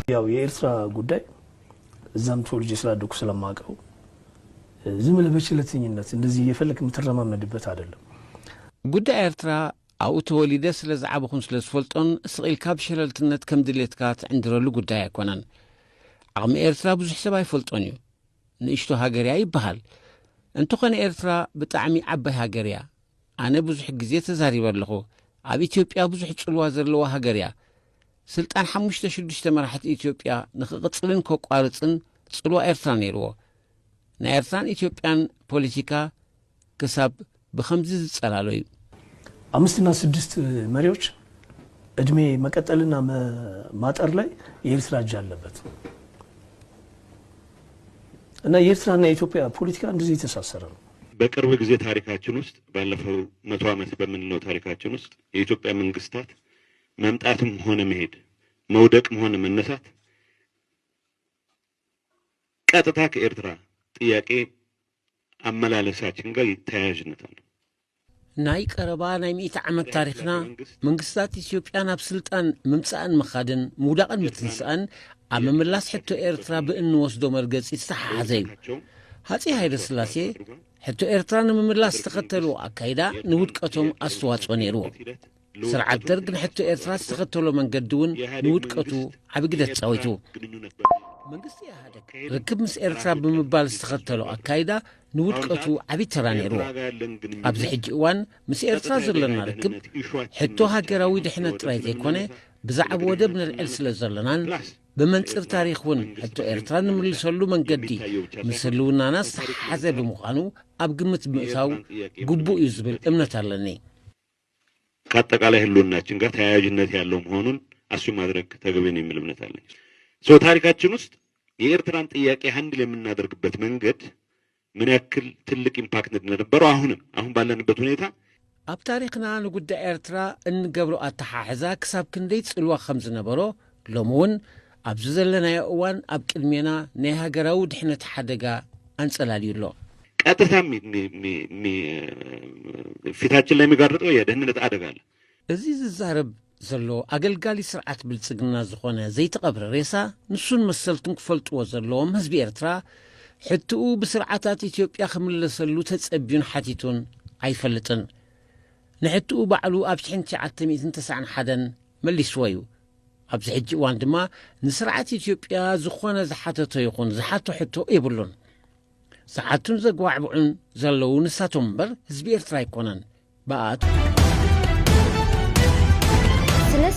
ያው የኤርትራ ጉዳይ እዛም ተወልጄ ስላደኩ ስለማውቀው ዝም ለበችለትኝነት እንደዚህ እየፈለክ የምትረማመድበት አይደለም። ጉዳይ ኤርትራ ኣብኡ ተወሊደ ስለ ዝዓበኹን ስለ ዝፈልጦን ስቒልካ ብሸለልትነት ከም ድሌትካ ትዕንድረሉ ጉዳይ ኣይኮነን። ዓቕሚ ኤርትራ ብዙሕ ሰብ ኣይፈልጦን እዩ። ንእሽቶ ሃገር እያ ይበሃል። እንተኾነ ኤርትራ ብጣዕሚ ዓባይ ሃገር እያ። ኣነ ብዙሕ ግዜ ተዛሪበ ኣለኹ። ኣብ ኢትዮጵያ ብዙሕ ጽልዋ ዘለዋ ሃገር እያ። ስልጣን 5-6 መራሕቲ ኢትዮጵያ ንኽቕጽልን ከቋርጽን ጽልዋ ኤርትራ ነይርዎ። ናይ ኤርትራን ኢትዮጵያን ፖለቲካ ክሳብ ብኸምዚ ዝጸላሎ እዩ። 5-6 መሪዎች እድሜ መቀጠልና ማጠር ላይ የኤርትራ እጅ አለበት እና የኤርትራና የኢትዮጵያ ፖለቲካ እንደዚህ የተሳሰረ ነው። በቅርብ ጊዜ ታሪካችን ውስጥ ባለፈው 100 ዓመት በምንለው ታሪካችን ውስጥ የኢትዮጵያ መንግስታት መምጣትም ሆነ መሄድ መውደቅም ሆነ መነሳት ቀጥታ ከኤርትራ ጥያቄ አመላለሳችን ጋር ተያያዥነት አለው። ናይ ቀረባ ናይ 100 ዓመት ታሪክና መንግስታት ኢትዮጵያ ናብ ስልጣን ምምጻእን መኻድን ምውዳቕን ምትንሳእን ኣብ ምምላስ ሕቶ ኤርትራ ብእንወስዶ መርገፂ ዝተሓሓዘ እዩ። ሃፀይ ሃይለ ስላሴ ሕቶ ኤርትራ ንምምላስ ዝተኸተሉ ኣካይዳ ንውድቀቶም ኣስተዋፅኦ ነይርዎ። ስርዓት ደርግ ንሕቶ ኤርትራ ዝተኸተሎ መንገዲ እውን ንውድቀቱ ዓብ ግደ ተፃዊቱ። መንግስቲ ኢህአደግ ርክብ ምስ ኤርትራ ብምባል ዝተኸተሎ ኣካይዳ ንውድቀቱ ዓብ ተራ ነይርዎ። ኣብዚ ሕጂ እዋን ምስ ኤርትራ ዘለና ርክብ ሕቶ ሃገራዊ ድሕነት ጥራይ ዘይኮነ ብዛዕባ ወደብ ንልዕል ስለ ዘለናን ብመንፅር ታሪክ እውን ሕቶ ኤርትራ ንምልሰሉ መንገዲ ምስ ህልውናና ዝተሓሓዘ ብምዃኑ ኣብ ግምት ምእታው ግቡእ እዩ ዝብል እምነት ኣለኒ። ከአጠቃላይ ህልውናችን ጋር ተያያዥነት ያለው መሆኑን አሱ ማድረግ ተገቢ ነው የሚል እምነት አለኝ። ታሪካችን ውስጥ የኤርትራን ጥያቄ ሃንድል የምናደርግበት መንገድ ምን ያክል ትልቅ ኢምፓክት እንደነበረው አሁን ባለንበት ሁኔታ ኣብ ታሪክና ንጉዳይ ኤርትራ እንገብሮ ኣተሓሕዛ ክሳብ ክንደይ ጽልዋ ከም ዝነበሮ ሎሚ እውን ኣብዚ ዘለናዮ እዋን ኣብ ቅድሜና ናይ ሃገራዊ ድሕነት ሓደጋ አንጸላልዩሎ። ቀጥታ ፊታችን ላይ የሚጋርጠው የደህንነት አደጋ አለ። እዚ ዝዛረብ ዘሎ አገልጋሊ ስርዓት ብልጽግና ዝኾነ ዘይተቐብረ ሬሳ ንሱን መሰልቱን ክፈልጥዎ ዘለዎም ህዝቢ ኤርትራ ሕትኡ ብስርዓታት ኢትዮጵያ ክምለሰሉ ተጸቢዩን ሓቲቱን ኣይፈልጥን። ንሕትኡ ባዕሉ ኣብ 1991 መሊስዎ እዩ። ኣብዚ ሕጂ እዋን ድማ ንስርዓት ኢትዮጵያ ዝኾነ ዝሓተቶ ይኹን ዝሓቶ ሕቶ የብሉን። ዝሓቱን ዘጓዕብዑን ዘለዉ ንሳቶም እምበር ህዝቢ ኤርትራ ኣይኮነን። በኣት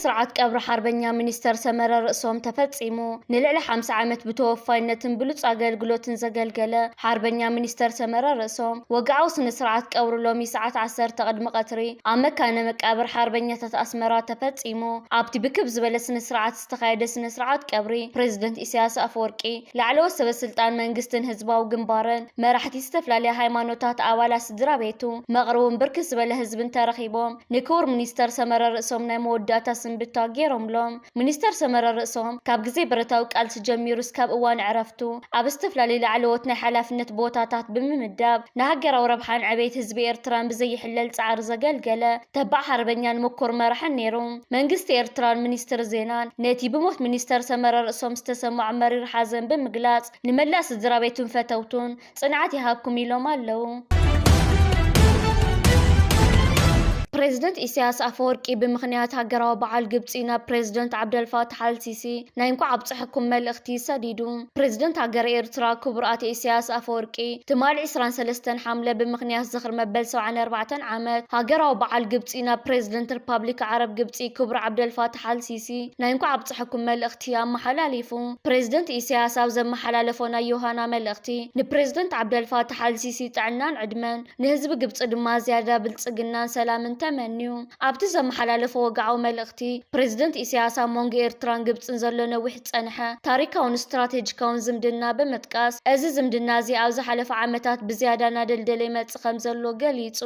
ስርዓት ቀብሪ ሓርበኛ ሚኒስተር ሰመረ ርእሶም ተፈጺሙ ንልዕሊ 50 ዓመት ብተወፋይነትን ብሉጽ ኣገልግሎትን ዘገልገለ ሓርበኛ ሚኒስተር ሰመረ ርእሶም ወግዓዊ ስነ ስርዓት ቀብሪ ሎሚ ሰዓት 10 ቅድሚ ቀትሪ ኣብ መካነ መቃብር ሓርበኛታት ኣስመራ ተፈጺሙ ኣብቲ ብክብ ዝበለ ስነ ስርዓት ዝተኻየደ ስነ ስርዓት ቀብሪ ፕሬዝደንት ኢሳያስ ኣፈወርቂ ላዕለዎት ሰበስልጣን መንግስትን ህዝባዊ ግንባርን መራሕቲ ዝተፈላለየ ሃይማኖታት ኣባላት ስድራ ቤቱ መቕረቡን ብርክት ዝበለ ህዝብን ተረኺቦም ንክቡር ሚኒስተር ሰመረ ርእሶም ናይ መወዳእታ ስንብታ ገይሮም ሎም ሚኒስተር ሰመረ ርእሶም ካብ ግዜ ብረታዊ ቃልሲ ጀሚሩ እስካብ እዋን ዕረፍቱ ኣብ ዝተፈላለዩ ላዕለዎት ናይ ሓላፍነት ቦታታት ብምምዳብ ንሃገራዊ ረብሓን ዕቤት ህዝቢ ኤርትራን ብዘይሕለል ጻዕሪ ዘገልገለ ተባዕ ሓርበኛን ምኩር መራሕን ነይሩ። መንግስቲ ኤርትራን ሚኒስትር ዜናን ነቲ ብሞት ሚኒስተር ሰመረ ርእሶም ዝተሰማዕ መሪር ሓዘን ብምግላጽ ንመላእ ስድራ ቤቱን ፈተውቱን ጽንዓት ይሃብኩም ኢሎም ኣለዉ። ፕሬዝደንት ኢሳያስ ኣፈወርቂ ብምኽንያት ሃገራዊ በዓል ግብፂ ናብ ፕሬዝደንት ዓብደልፋታሕ አልሲሲ ናይ እንኳዕ ኣብፅሕኩም መልእኽቲ ሰዲዱ። ፕሬዝደንት ሃገር ኤርትራ ክቡር ኣቶ ኢሳያስ ኣፈወርቂ ትማሊ 23 ሓምለ ብምኽንያት ዝኽሪ መበል 74 ዓመት ሃገራዊ በዓል ግብፂ ናብ ፕሬዝደንት ሪፓብሊክ ዓረብ ግብፂ ክቡር ዓብደልፋታሕ አልሲሲ ናይ እንኳዕ ኣብፅሕኩም መልእኽቲ ኣመሓላሊፉ። ፕሬዝደንት ኢሳያስ ኣብ ዘመሓላለፎ ናይ ዮሃና መልእኽቲ ንፕሬዝደንት ዓብደልፋታሕ አልሲሲ ጥዕናን ዕድመን ንህዝቢ ግብፂ ድማ ዝያዳ ብልጽግናን ሰላምን ተመንዩ። ኣብቲ ዘመሓላለፈ ወግዓዊ መልእኽቲ ፕሬዝደንት ኢሳያስ ኣብ ሞንጎ ኤርትራን ግብፅን ዘሎ ነዊሕ ፀንሐ ታሪካውን ስትራቴጂካውን ዝምድና ብምጥቃስ እዚ ዝምድና እዚ ኣብ ዝሓለፈ ዓመታት ብዝያዳ እናደልደለ ይመጽእ ከም ዘሎ ገሊጹ።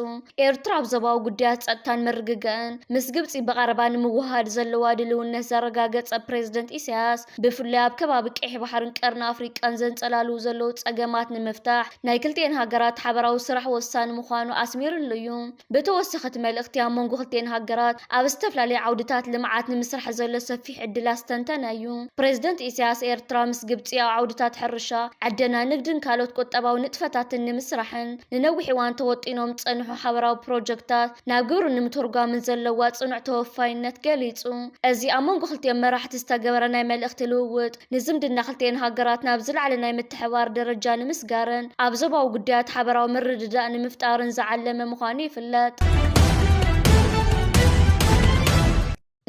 ኤርትራ ኣብ ዞባዊ ጉዳያት ጸጥታን ምርግጋእን ምስ ግብፂ ብቐረባ ንምውሃድ ዘለዋ ድልውነት ዘረጋገጸ ፕሬዝደንት ኢሳያስ ብፍላይ ኣብ ከባቢ ቀይሕ ባሕርን ቀርኒ ኣፍሪቃን ዘንጸላልዉ ዘለዉ ጸገማት ንምፍታሕ ናይ ክልቲአን ሃገራት ሓበራዊ ስራሕ ወሳኒ ምዃኑ ኣስሚሩሉ እዩ። ብተወሳኺ እቲ መልእኽቲ መልእኽቲ ኣብ መንጎ ክልቲአን ሃገራት ኣብ ዝተፈላለዩ ዓውድታት ልምዓት ንምስራሕ ዘሎ ሰፊሕ ዕድል ኣስተንተነ እዩ። ፕሬዝደንት ኢሳያስ ኤርትራ ምስ ግብፂ ኣብ ዓውድታት ሕርሻ ዓደና ንግድን ካልኦት ቁጠባዊ ንጥፈታትን ንምስራሕን ንነዊሕ እዋን ተወጢኖም ዝጸንሑ ሓበራዊ ፕሮጀክታት ናብ ግብሪ ንምትርጓምን ዘለዋ ጽኑዕ ተወፋይነት ገሊጹ። እዚ ኣብ መንጎ ክልቲአን መራሕቲ ዝተገበረ ናይ መልእኽቲ ልውውጥ ንዝምድና ክልቲአን ሃገራት ናብ ዝለዓለ ናይ ምትሕብባር ደረጃ ንምስጋርን ኣብ ዞባዊ ጉዳያት ሓበራዊ ምርድዳእ ንምፍጣርን ዝዓለመ ምዃኑ ይፍለጥ።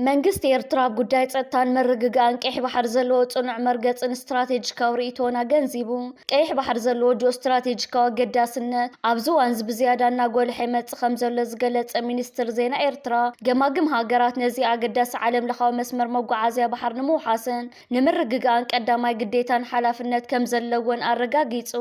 መንግስት ኤርትራ ጉዳይ ጸጥታን ምርግጋእን ቀይሕ ባሕሪ ዘለዎ ጽኑዕ መርገጽን ስትራቴጂካዊ ርእይቶን ኣገንዚቡ ቀይሕ ባሕሪ ዘለዎ ጂኦ ስትራቴጂካዊ ኣገዳስነት ኣብዚ እዋን ብዝያዳ እናጎልሐ ይመጽእ ከም ዘሎ ዝገለጸ ሚኒስትር ዜና ኤርትራ ገማግም ሃገራት ነዚ ኣገዳሲ ዓለም ለኻዊ መስመር መጓዓዝያ ባሕሪ ንምውሓስን ንምርግጋእን ቀዳማይ ግዴታን ሓላፍነት ከም ዘለዎን ኣረጋጊጹ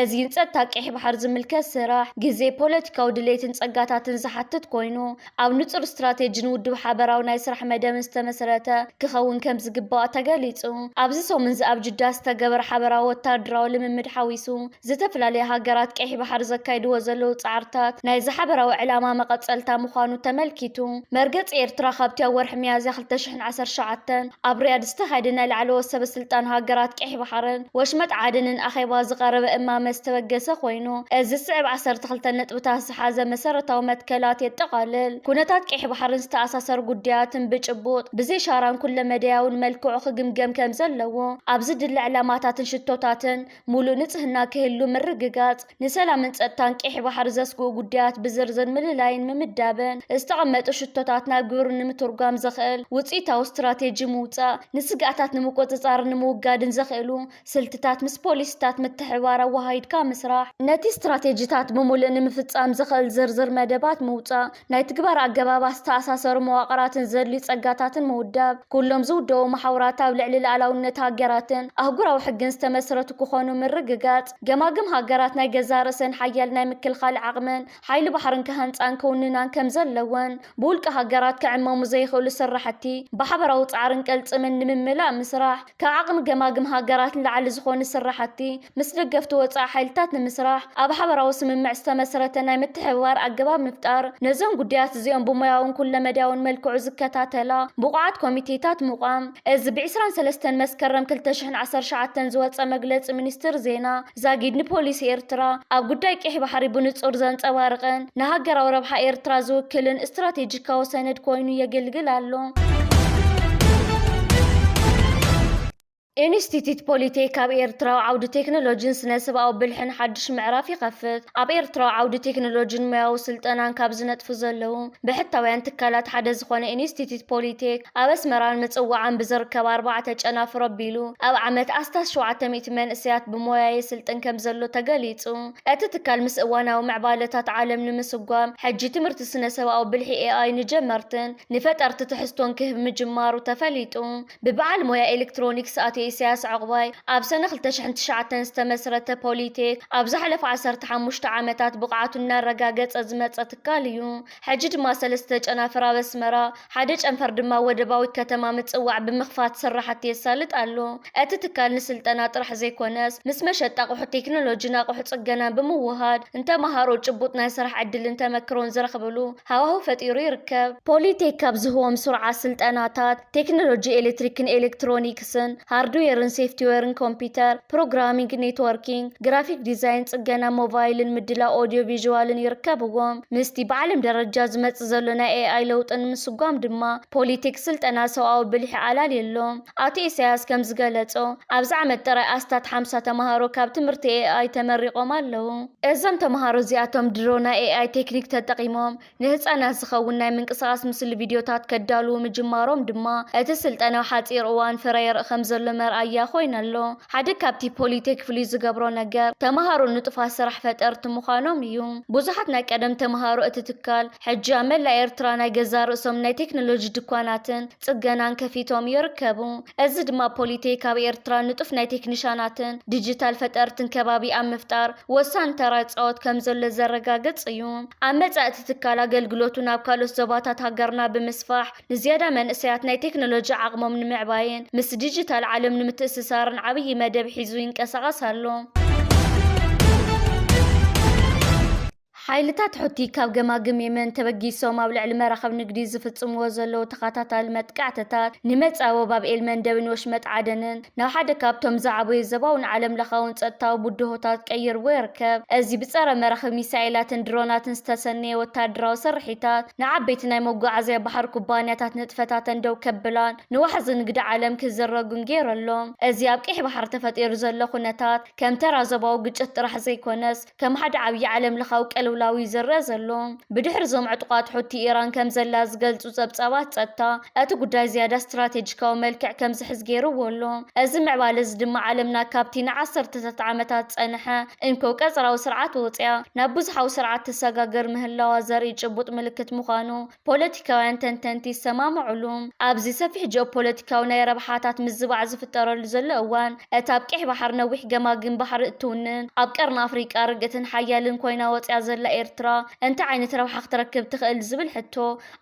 እዚ ንጸጥታ ቀይሕ ባሕሪ ዝምልከት ስራሕ ግዜ ፖለቲካዊ ድሌትን ጸጋታትን ዝሓትት ኮይኑ ኣብ ንጹር ስትራቴጂን ውድብ ሓበራዊ ናይ ስራሕ መደብን ዝተመሰረተ ክኸውን ከም ዝግባእ ተገሊጹ። ኣብዚ ሰሙን ኣብ ጅዳ ዝተገበረ ሓበራዊ ወታደራዊ ልምምድ ሓዊሱ ዝተፈላለዩ ሃገራት ቀይሕ ባሕሪ ዘካይድዎ ዘለዉ ጻዕርታት ናይ ዝሓበራዊ ዕላማ መቐጸልታ ምዃኑ ተመልኪቱ መርገጽ ኤርትራ ካብቲ ኣብ ወርሒ ሚያዝያ 2019 ኣብ ሪያድ ዝተኻየደ ናይ ላዕለዎት ሰበስልጣን ሃገራት ቀይሕ ባሕርን ወሽመጥ ዓደንን ኣኼባ ዝቐረበ እማመ ዝተበገሰ ኮይኑ እዚ ስዕብ 12 ነጥብታት ዝሓዘ መሰረታዊ መትከላት የጠቓልል። ኩነታት ቀይሕ ባሕርን ዝተኣሳሰሩ ጉዳያትን ብጭቡጥ ብዘይ ሻራን ኩለ መድያውን መልክዑ ክግምገም ከም ዘለዎ ኣብዚ ድሊ ዕላማታትን ሽቶታትን ሙሉእ ንጽህና ክህሉ ምርግጋጽ ንሰላምን ጸጥታን ቀይሕ ባሕሪ ዘስግኡ ጉዳያት ብዝርዝር ምልላይን ምምዳብን ዝተቐመጡ ሽቶታት ናብ ግብሪ ንምትርጓም ዘኽእል ውፅኢታዊ ስትራቴጂ ምውፃእ ንስጋኣታት ንምቁፅጻር ንምውጋድን ዘኽእሉ ስልትታት ምስ ፖሊስታት ምትሕብባር ኣዋሃይድካ ምስራሕ ነቲ ስትራቴጂታት ብምሉእ ንምፍጻም ዘኽእል ዝርዝር መደባት ምውፃእ ናይ ትግባር ኣገባባት ዝተኣሳሰሩ መዋቕራትን ዘድልዩ ጸጋታትን ምውዳብ ኩሎም ዝውደቡ ማሕበራት ኣብ ልዕሊ ሉዓላውነት ሃገራትን ኣህጉራዊ ሕግን ዝተመስረቱ ክኾኑ ምርግጋጽ ገማግም ሃገራት ናይ ገዛ ርእሰን ሓያል ናይ ምክልኻል ዓቕምን ሓይሊ ባሕርን ክሃንፃን ክውንናን ከም ዘለወን ብውልቂ ሃገራት ክዕመሙ ዘይኽእሉ ስራሕቲ ብሓበራዊ ጻዕርን ቅልጽምን ንምምላእ ምስራሕ ካብ ዓቕሚ ገማግም ሃገራት ንላዕሊ ዝኾኑ ስራሕቲ ምስ ደገፍቲ ወፃኢ ሓይልታት ንምስራሕ ኣብ ሓበራዊ ስምምዕ ዝተመስረተ ናይ ምትሕብባር ኣገባብ ምፍጣር ነዞም ጉዳያት እዚኦም ብሞያውን ኩለ መድያውን መልክዑ ዝከታተላ ብቑዓት ኮሚቴታት ምቋም እዚ ብ23 መስከረም 2019 ዝወፀ መግለፂ ሚኒስትር ዜና ዛጊድ ንፖሊስ ኤርትራ ኣብ ጉዳይ ቀይሕ ባሕሪ ብንጹር ዘንጸባርቕን ንሃገራዊ ረብሓ ኤርትራ ዝውክልን ስትራቴጂካዊ ሰነድ ኮይኑ የገልግል ኣሎ። ኢንስቲትዩት ፖሊቴክ ኣብ ኤርትራ ዓውዲ ቴክኖሎጂን ስነ ሰብኣዊ ብልሕን ሓድሽ ምዕራፍ ይኸፍት። ኣብ ኤርትራ ዓውዲ ቴክኖሎጂን ሙያዊ ስልጠናን ካብ ዝነጥፉ ዘለዉ ብሕታውያን ትካላት ሓደ ዝኾነ ኢንስቲትዩት ፖሊቴክ ኣብ ኣስመራን ምጽዋዓን ብዝርከብ 4 ጨናፍር ኣቢሉ ኣብ ዓመት ኣስታስ 700 መንእሰያት ብሞያ የስልጥን ከም ዘሎ ተገሊጹ። እቲ ትካል ምስ እዋናዊ ምዕባለታት ዓለም ንምስጓም ሕጂ ትምህርቲ ስነ ሰብኣዊ ብልሒ ኤኣይ ንጀመርትን ንፈጠርቲ ትሕዝቶን ክህብ ምጅማሩ ተፈሊጡ። ብበዓል ሞያ ኤሌክትሮኒክስ ኣቶ ኢሳያስ ዕቑባይ ኣብ ሰነ 2009 ዝተመስረተ ፖሊቴክ ኣብ ዝሓለፈ 15 ዓመታት ብቕዓቱ እናረጋገጸ ዝመጸ ትካል እዩ። ሕጂ ድማ 3 ጨናፍር ኣብ ኣስመራ ሓደ ጨንፈር ድማ ወደባዊት ከተማ ምጽዋዕ ብምኽፋት ስራሕቲ የሳልጥ ኣሎ። እቲ ትካል ንስልጠና ጥራሕ ዘይኮነስ ምስ መሸጣ ኣቑሑ ቴክኖሎጂን ኣቑሑ ጽገናን ብምውሃድ እንተመሃሮ ጭቡጥ ናይ ስራሕ ዕድልን ተመክሮን ዝረኽብሉ ሃዋህው ፈጢሩ ይርከብ። ፖሊቴክ ካብ ዝህቦም ስርዓት ስልጠናታት ቴክኖሎጂ ኤሌክትሪክን ኤሌክትሮኒክስን ሃርድዌርን ሶፍትዌርን ኮምፒውተር ፕሮግራሚንግ ኔትወርኪንግ ግራፊክ ዲዛይን ጽገና ሞባይልን ምድላው ኦዲዮ ቪዥዋልን ይርከብዎም። ምስቲ ብዓለም ደረጃ ዝመጽእ ዘሎ ናይ ኤአይ ለውጥን ምስጓም ድማ ፖሊቴክ ስልጠና ሰብኣዊ ብልሒ ዓላል የሎም። ኣቶ ኢሳያስ ከም ዝገለጾ ኣብዚ ዓመት ጥራይ ኣስታት 50 ተምሃሮ ካብ ትምህርቲ ኤአይ ተመሪቖም ኣለዉ። እዞም ተምሃሮ እዚኣቶም ድሮ ናይ ኤአይ ቴክኒክ ተጠቒሞም ንህፃናት ዝኸውን ናይ ምንቅስቓስ ምስሊ ቪድዮታት ከዳልዉ ምጅማሮም ድማ እቲ ስልጠናዊ ሓፂር እዋን ፍረ የርኢ ከም ዘሎ መርኣያ ኮይኑ ኣሎ። ሓደ ካብቲ ፖሊቴክ ፍሉይ ዝገብሮ ነገር ተምሃሮ ንጡፋት ስራሕ ፈጠርቲ ምዃኖም እዩ። ብዙሓት ናይ ቀደም ተምሃሮ እቲ ትካል ሕጂ ኣብ መላእ ኤርትራ ናይ ገዛ ርእሶም ናይ ቴክኖሎጂ ድኳናትን ጽገናን ከፊቶም ይርከቡ። እዚ ድማ ፖሊቴክ ኣብ ኤርትራ ንጡፍ ናይ ቴክኒሻናትን ዲጂታል ፈጠርትን ከባቢ ኣብ ምፍጣር ወሳኒ ተራ ይፃወት ከም ዘሎ ዘረጋግጽ እዩ። ኣብ መጻኢ እቲ ትካል ኣገልግሎቱ ናብ ካልኦት ዞባታት ሃገርና ብምስፋሕ ንዝያዳ መንእሰያት ናይ ቴክኖሎጂ ዓቕሞም ንምዕባይን ምስ ዲጂታል ዓለም ንምትእስሳርን ዓብይ መደብ ሒዙ ይንቀሳቐስ ኣሎ። ሓይልታት ሕቲ ካብ ገማግም የመን ተበጊሶም ኣብ ልዕሊ መራኸብ ንግዲ ዝፍጽምዎ ዘለዉ ተኸታታሊ መጥቃዕትታት ንመጻወ ባብኤል መንደብን ወሽመጥ ዓደንን ናብ ሓደ ካብቶም ዝዓበዩ ዘባውን ዓለም ለኻውን ጸጥታዊ ቡድሆታት ቀይርዎ ይርከብ። እዚ ብጸረ መራኸብ ሚሳኤላትን ድሮናትን ዝተሰነየ ወታደራዊ ስርሒታት ንዓበይቲ ናይ መጓዓዝያ ባሕር ኩባንያታት ንጥፈታትን ደው ከብላን ንዋሕዚ ንግዲ ዓለም ክዝረጉን ገይረሎም። እዚ ኣብ ቀይሕ ባሕር ተፈጢሩ ዘሎ ኩነታት ከም ተራ ዞባዊ ግጭት ጥራሕ ዘይኮነስ ከም ሓደ ዓብዪ ዓለም ለኻዊ ቀልውላዊ ይዝረአ ዘሎ። ብድሕሪ ዞም ዕጡቓት ሕቲ ኢራን ከም ዘላ ዝገልጹ ጸብጻባት ጸጥታ እቲ ጉዳይ ዝያዳ ስትራቴጂካዊ መልክዕ ከም ዝሕዝ ገይርዎ ኣሎ። እዚ ምዕባለ እዚ ድማ ዓለምና ካብቲ ንዓሰርተታት ዓመታት ጸንሐ እንኮ ቀጽራዊ ስርዓት ወፅያ ናብ ብዙሓዊ ስርዓት ተሰጋገር ምህላዋ ዘርኢ ጭቡጥ ምልክት ምዃኑ ፖለቲካውያን ተንተንቲ ይሰማምዑሉ። ኣብዚ ሰፊሕ ጂኦፖለቲካዊ ናይ ረብሓታት ምዝባዕ ዝፍጠረሉ ዘሎ እዋን እቲ ኣብ ቀይሕ ባሕር ነዊሕ ገማግም ባሕሪ እትውንን ኣብ ቀርኒ ኣፍሪቃ ርግእትን ሓያልን ኮይና ወፅያ ዘላ ኤርትራ እንታይ ዓይነት ረብሓ ክትረክብ ትኽእል ዝብል ሕቶ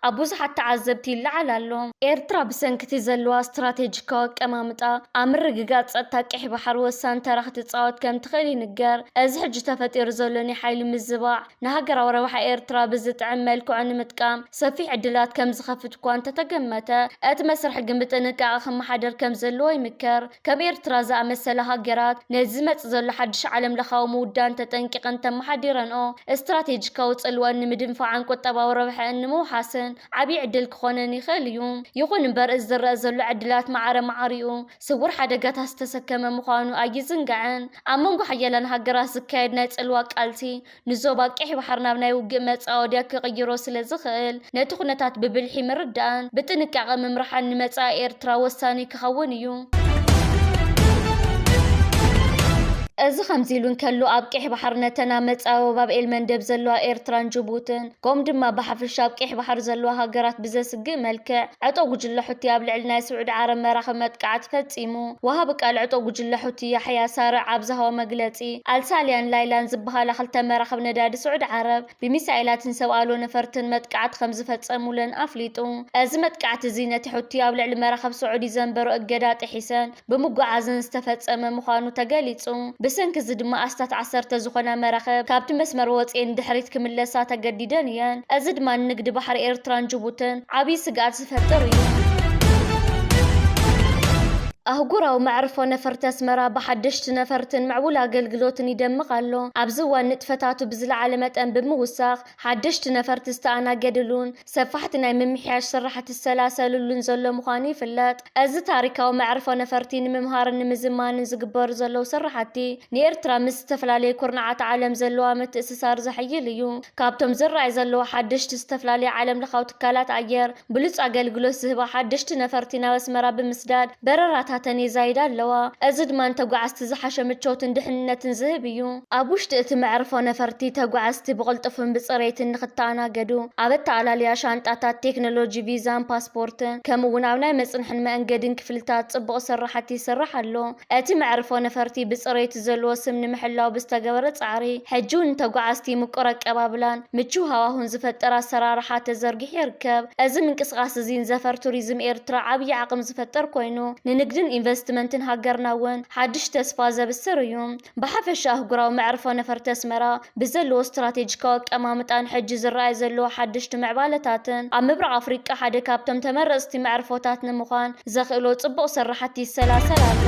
ኣብ ብዙሓት ተዓዘብቲ ይለዓል ኣሎ። ኤርትራ ብሰንኪቲ ዘለዋ ስትራቴጂካዊ ኣቀማምጣ ኣብ ምርግጋፅ ጸጥታ ቀይሕ ባሕር ወሳኒ ተራ ክትፃወት ከም ትኽእል ይንገር። እዚ ሕጂ ተፈጢሩ ዘሎ ናይ ሓይሊ ምዝባዕ ንሃገራዊ ረብሓ ኤርትራ ብዝጥዕም መልክዑ ንምጥቃም ሰፊሕ ዕድላት ከም ዝኸፍት እኳ እንተተገመተ እቲ መስርሕ ግን ብጥንቃቐ ክመሓደር ከም ዘለዎ ይምከር። ከም ኤርትራ ዝኣመሰለ ሃገራት ነዚ ዝመፅእ ዘሎ ሓድሽ ዓለም ለኻዊ ምውዳን ተጠንቂቐን ተመሓዲረንኦ ስትራቴጂካዊ ጽልዋን ንምድንፋዕን ቁጠባዊ ረብሓን ንምውሓስን ዓብዪ ዕድል ክኾነን ይኽእል እዩ። ይኹን እምበር እዚ ዝረአ ዘሎ ዕድላት ማዕረ ማዕሪኡ ስውር ሓደጋታት ዝተሰከመ ምዃኑ ኣይዝንጋዕን። ኣብ መንጎ ሓያላን ሃገራት ዝካየድ ናይ ጽልዋ ቃልሲ ንዞባ ቀይሕ ባሕር ናብ ናይ ውግእ መጻወድያ ክቕይሮ ስለ ዝኽእል ነቲ ኩነታት ብብልሒ ምርዳእን ብጥንቃቐ ምምራሕን ንመጻኢ ኤርትራ ወሳኒ ክኸውን እዩ። እዚ ከምዚ ኢሉ እንከሎ ኣብ ቀይሕ ባሕር ነተና መጻወ ባብኤል መንደብ ዘለዋ ኤርትራን ጅቡትን ከምኡ ድማ ብሓፈሻ ኣብ ቀይሕ ባሕር ዘለዋ ሃገራት ብዘስግእ መልክዕ ዕጦ ጉጅለ ሕቲ ኣብ ልዕሊ ናይ ስዑድ ዓረብ መራኸቢ መጥቃዕቲ ፈጺሙ ወሃቢ ቃል ዕጦ ጉጅለ ሕቲ ያሕያ ሳርዕ ኣብ ዝሃቦ መግለጺ ኣልሳልያን ላይላን ዝበሃላ ክልተ መራኸቢ ነዳዲ ስዑድ ዓረብ ብሚሳኤላትን ሰብኣሎ ነፈርትን መጥቃዕቲ ከም ዝፈጸሙለን ኣፍሊጡ። እዚ መጥቃዕቲ እዚ ነቲ ሕቲ ኣብ ልዕሊ መራኸቢ ስዑዲ ዘንበሩ እገዳ ጥሒሰን ብምጓዓዝን ዝተፈጸመ ምዃኑ ተገሊጹ። ብሰንኪ እዚ ድማ ኣስታት 10 ዝኾና መራኸብ ካብቲ መስመር ወፂአን ድሕሪት ክምለሳ ተገዲደን እየን። እዚ ድማ ንግዲ ባሕሪ ኤርትራን ጅቡትን ዓብዪ ስግኣት ዝፈጥር እዩ። ኣህጉራዊ መዕርፎ ነፈርቲ ኣስመራ ብሓደሽቲ ነፈርትን ምዕቡል ኣገልግሎትን ይደምቕ ኣሎ። ኣብዚ እዋን ንጥፈታቱ ብዝለዓለ መጠን ብምውሳኽ ሓደሽቲ ነፈርቲ ዝተኣናገድሉን ሰፋሕቲ ናይ ምምሕያሽ ስራሕቲ ዝሰላሰሉሉን ዘሎ ምዃኑ ይፍለጥ። እዚ ታሪካዊ መዕርፎ ነፈርቲ ንምምሃርን ንምዝማንን ዝግበሩ ዘለዉ ስራሕቲ ንኤርትራ ምስ ዝተፈላለዩ ኩርናዓት ዓለም ዘለዋ ምትእስሳር ዘሕይል እዩ። ካብቶም ዝረኣዩ ዘለዉ ሓደሽቲ ዝተፈላለዩ ዓለም ለኻዊ ትካላት ኣየር ብሉፅ ኣገልግሎት ዝህባ ሓደሽቲ ነፈርቲ ናብ ኣስመራ ብምስዳድ በረራታት ተኔዛይዳ ኣለዋ። እዚ ድማ ተጓዓዝቲ ዝሓሸ ምቾትን ድሕንነትን ዝህብ እዩ። ኣብ ውሽጢ እቲ መዕርፎ ነፈርቲ ተጓዓዝቲ ብቕልጡፍን ብፅሬትን ንኽተኣናገዱ ኣብ ኣተኣላልያ ሻንጣታት ቴክኖሎጂ ቪዛን ፓስፖርትን ከምኡውን ኣብ ናይ መፅንሕን መእንገድን ክፍልታት ጽቡቕ ስራሕቲ ይስራሕ ኣሎ። እቲ መዕርፎ ነፈርቲ ብፅሬቱ ዘለዎ ስም ንምሕላው ብዝተገበረ ፃዕሪ ሕጂ እውን ተጓዓዝቲ ምቁር ኣቀባብላን ምቹው ሃዋህውን ዝፈጥር ኣሰራርሓ ተዘርጊሑ ይርከብ። እዚ ምንቅስቓስ እዚ ንዘፈር ቱሪዝም ኤርትራ ዓብዪ ዓቕም ዝፈጥር ኮይኑ ንንግድን ኢንቨስትመንትን ሃገርና እውን ሓድሽ ተስፋ ዘብስር እዩ። ብሓፈሻ ኣህጉራዊ መዕርፎ ነፈርቲ ኣስመራ ብዘለዎ ስትራቴጂካዊ ኣቀማምጣን ሕጂ ዝረኣዩ ዘለዎ ሓደሽቲ ምዕባለታትን ኣብ ምብራቕ ኣፍሪቃ ሓደ ካብቶም ተመረፅቲ መዕርፎታት ንምዃን ዘኽእሎ ጽቡቕ ስራሕቲ ይሰላሰል ኣሎ።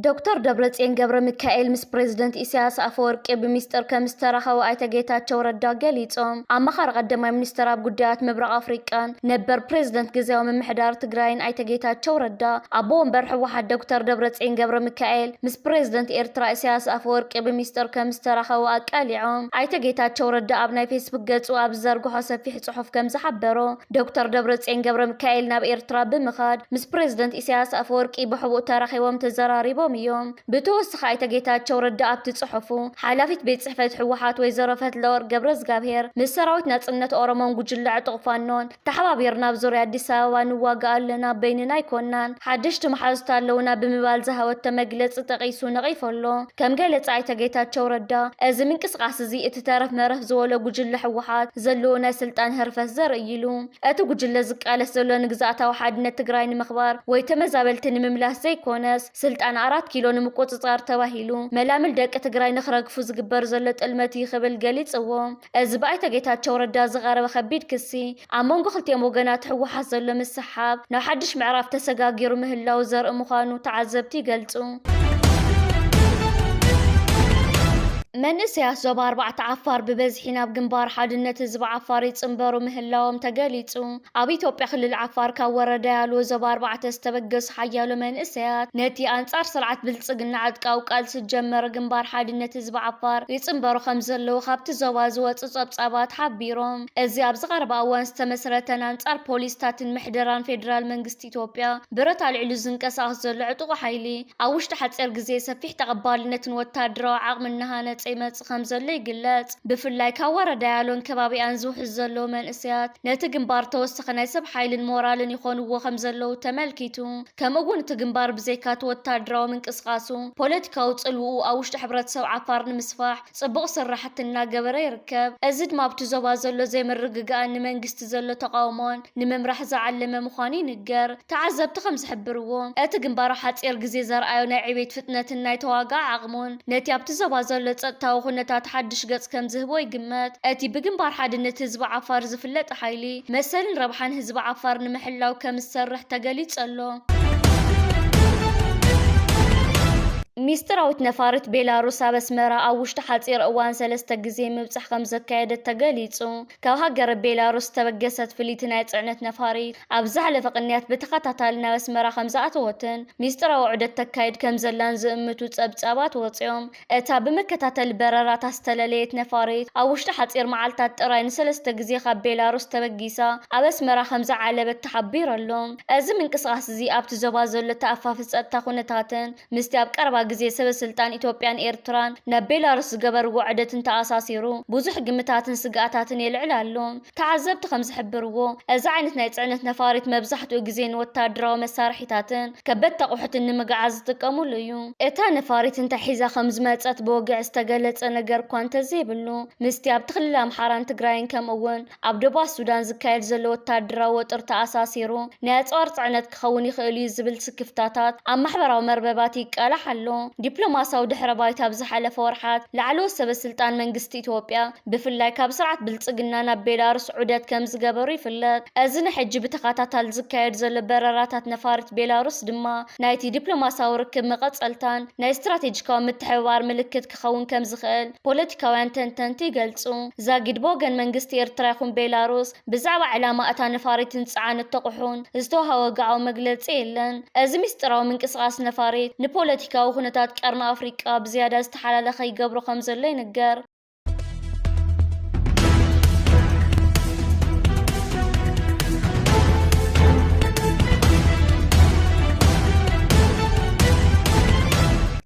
ዶክተር ደብረጽዮን ገብረ ሚካኤል ምስ ፕሬዝደንት ኢሳያስ አፈወርቂ ብምስጢር ከም ዝተራኸቡ ኣይተ ጌታቸው ረዳ ገሊጾም። ኣማኻሪ ቀዳማይ ሚኒስትር ኣብ ጉዳያት ምብራቕ ኣፍሪቃን ነበር ፕሬዝደንት ጊዜያዊ ምምሕዳር ትግራይን ኣይተ ጌታቸው ረዳ ኣቦ ወንበር ሕወሓት ዶክተር ደብረጽዮን ገብረ ሚካኤል ምስ ፕሬዝደንት ኤርትራ ኢሳያስ አፈወርቂ ብምስጢር ከም ዝተራኸቡ ኣቃሊዖም። ኣይተ ጌታቸው ረዳ ኣብ ናይ ፌስቡክ ገጹ ኣብ ዘርግሖ ሰፊሕ ጽሑፍ ከም ዝሓበሮ ዶክተር ደብረጽዮን ገብረ ሚካኤል ናብ ኤርትራ ብምኻድ ምስ ፕሬዝደንት ኢሳያስ አፈወርቂ ብሕቡእ ተራኺቦም ተዘራሪቦም እዮም። ብተወሳኺ ኣይተ ጌታቸው ረዳ ኣብቲ ጽሑፉ ሓላፊት ቤት ጽሕፈት ሕወሓት ወይዘሮ ፈትለወርቅ ገብረ እግዚአብሔር ምስ ሰራዊት ናጽነት ኦሮሞን ጉጅለ ዕጡቕ ፋኖን ተሓባቢርና ኣብ ዙርያ ኣዲስ ኣበባ ንዋጋእ ኣለና በይንና ኣይኮናን ሓደሽቲ መሓዙት ኣለውና ብምባል ዝሃወተ መግለፂ ጠቒሱ ነቒፈሎ። ከም ገለጸ ኣይተ ጌታቸው ረዳ እዚ ምንቅስቓስ እዚ እቲ ተረፍ መረፍ ዝበሎ ጉጅለ ሕወሓት ዘለዎ ናይ ስልጣን ህርፈት ዘርኢ ኢሉ እቲ ጉጅለ ዝቃለስ ዘሎ ንግዛእታዊ ሓድነት ትግራይ ንምኽባር ወይ ተመዛበልቲ ንምምላስ ዘይኮነስ ስልጣን 4 ኪሎ ንምቆፅጻር ተባሂሉ መላምል ደቂ ትግራይ ንኽረግፉ ዝግበር ዘሎ ጥልመት ይኽብል ገሊጽዎ እዚ ብኣይተ ጌታቸው ረዳ ዝቐረበ ከቢድ ክሲ ኣብ መንጎ ክልቲኦም ወገናት ሕወሓት ዘሎ ምስሓብ ናብ ሓድሽ ምዕራፍ ተሰጋጊሩ ምህላው ዘርኢ ምዃኑ ተዓዘብቲ ይገልጹ መንእሰያት ዞባ 4 ዓፋር ብበዝሒ ናብ ግንባር ሓድነት ህዝቢ ዓፋር ይጽንበሩ ምህላዎም ተገሊጹ ኣብ ኢትዮጵያ ክልል ዓፋር ካብ ወረዳ ያልዎ ዞባ 4 ዝተበገሱ ሓያሎ መንእሰያት ነቲ ኣንጻር ስርዓት ብልጽግና ዓጥቃው ቃልሲ ጀመረ ግንባር ሓድነት ህዝቢ ዓፋር ይጽንበሩ ከም ዘለዉ ካብቲ ዞባ ዝወጹ ጸብጻባት ሓቢሮም እዚ ኣብ ዝቐረበ እዋን ዝተመስረተን አንጻር ፖሊስታትን ምሕደራን ፌደራል መንግስቲ ኢትዮጵያ ብረት አልዒሉ ዝንቀሳቐስ ዘሎ ዕጡቕ ሓይሊ ኣብ ውሽጢ ሓጺር ግዜ ሰፊሕ ተቐባልነትን ወታደራዊ ዓቕምን ናሃነፀ ይመጽእ ከም ዘሎ ይግለጽ ብፍላይ ካብ ወረዳ ያሎን ከባቢኣን ዝውሕዝ ዘሎ መንእሰያት ነቲ ግንባር ተወሰኸ ናይ ሰብ ሓይልን ሞራልን ይኾንዎ ከም ዘለዉ ተመልኪቱ ከምኡ እውን እቲ ግንባር ብዘይካት ወታደራዊ ምንቅስቓሱ ፖለቲካዊ ጽልውኡ ኣብ ውሽጢ ሕብረተሰብ ዓፋር ንምስፋሕ ጽቡቕ ስራሕቲ እናገበረ ይርከብ እዚ ድማ ኣብቲ ዞባ ዘሎ ዘይምርግጋእን ንመንግስቲ ዘሎ ተቃውሞን ንምምራሕ ዝዓለመ ምዃኑ ይንገር ተዓዘብቲ ከም ዝሕብርዎ እቲ ግንባር ሓጺር ግዜ ዘርኣዮ ናይ ዕቤት ፍጥነትን ናይ ተዋጋዕ ዓቕሙን ነቲ ኣብቲ ዞባ ዘሎ ጸጥታዊ ኩነታት ሓድሽ ገጽ ከም ዝህቦ ይግመት እቲ ብግንባር ሓድነት ህዝቢ ዓፋር ዝፍለጥ ሓይሊ መሰልን ረብሓን ህዝቢ ዓፋር ንምሕላው ከም ዝሰርሕ ተገሊጹ ኣሎ ሚስተራዊት ነፋሪት ቤላሩስ ኣብ ኣስመራ ኣብ ውሽጢ ሓጺር እዋን 3 ግዜ ምብጻሕ ከም ዘካየደት ተገሊጹ ካብ ሃገር ቤላሩስ ተበገሰት ፍሊት ናይ ጽዕነት ነፋሪት ኣብ ዝሓለፈ ቅንያት ብተኸታታሊ ናብ ኣስመራ ከም ዝኣተወትን ሚስተራዊ ዑደት ተካይድ ከም ዘላን ዝእምቱ ጸብጻባት ወፂኦም እታ ብመከታተሊ በረራት ኣስተለለየት ነፋሪት ኣብ ውሽጢ ሓጺር መዓልታት ጥራይ ን3 ግዜ ካብ ቤላሩስ ተበጊሳ ኣብ ኣስመራ ከም ዝዓለበት ተሓቢር ኣሎ እዚ ምንቅስቓስ እዚ ኣብቲ ዞባ ዘሎ ተኣፋፊ ጸጥታ ኩነታትን ምስቲ ኣብ ቀረባ ጊዜ ሰበስልጣን ኢትዮጵያን ኤርትራን ናብ ቤላሩስ ዝገበርዎ ዑደትን ተኣሳሲሩ ብዙሕ ግምታትን ስጋኣታትን የልዕል ኣሎ ተዓዘብቲ ከም ዝሕብርዎ እዚ ዓይነት ናይ ጽዕነት ነፋሪት መብዛሕትኡ ግዜ ንወታደራዊ መሳርሒታትን ከበድቲ ኣቑሑትን ንምግዓዝ ዝጥቀሙሉ እዩ እታ ነፋሪት እንታይ ሒዛ ከም ዝመጸት ብወግዕ ዝተገለጸ ነገር እኳ እንተዘይብሉ ምስቲ ኣብቲ ክልል ኣምሓራን ትግራይን ከምኡውን ኣብ ደቡብ ሱዳን ዝካየድ ዘሎ ወታደራዊ ወጥሪ ተኣሳሲሩ ናይ ኣጽዋር ጽዕነት ክኸውን ይኽእል እዩ ዝብል ስክፍታታት ኣብ ማሕበራዊ መርበባት ይቃላሕ ኣሎ ዲፕሎማሲያዊ ድሕረ ባይታ ኣብ ዝሓለፈ ወርሓት ላዕለዎት ሰበስልጣን መንግስቲ ኢትዮጵያ ብፍላይ ካብ ስርዓት ብልጽግና ናብ ቤላሩስ ዑደት ከም ዝገበሩ ይፍለጥ እዚ ንሕጂ ብተኸታታሊ ዝካየድ ዘሎ በረራታት ነፋሪት ቤላሩስ ድማ ናይቲ ዲፕሎማሲያዊ ርክብ መቐጸልታን ናይ ስትራቴጂካዊ ምትሕብባር ምልክት ክኸውን ከም ዝኽእል ፖለቲካውያን ተንተንቲ ይገልጹ ዛጊድ ብወገን መንግስቲ ኤርትራ ይኹን ቤላሩስ ብዛዕባ ዕላማ እታ ነፋሪትን ጽዓነት ተቑሑን ዝተወሃበ ወግዓዊ መግለጺ የለን እዚ ምስጢራዊ ምንቅስቓስ ነፋሪት ንፖለቲካዊ ኩነታት ቀርኒ ኣፍሪቃ ብዝያዳ ዝተሓላለኸ ይገብሮ ከም ዘሎ ይንገር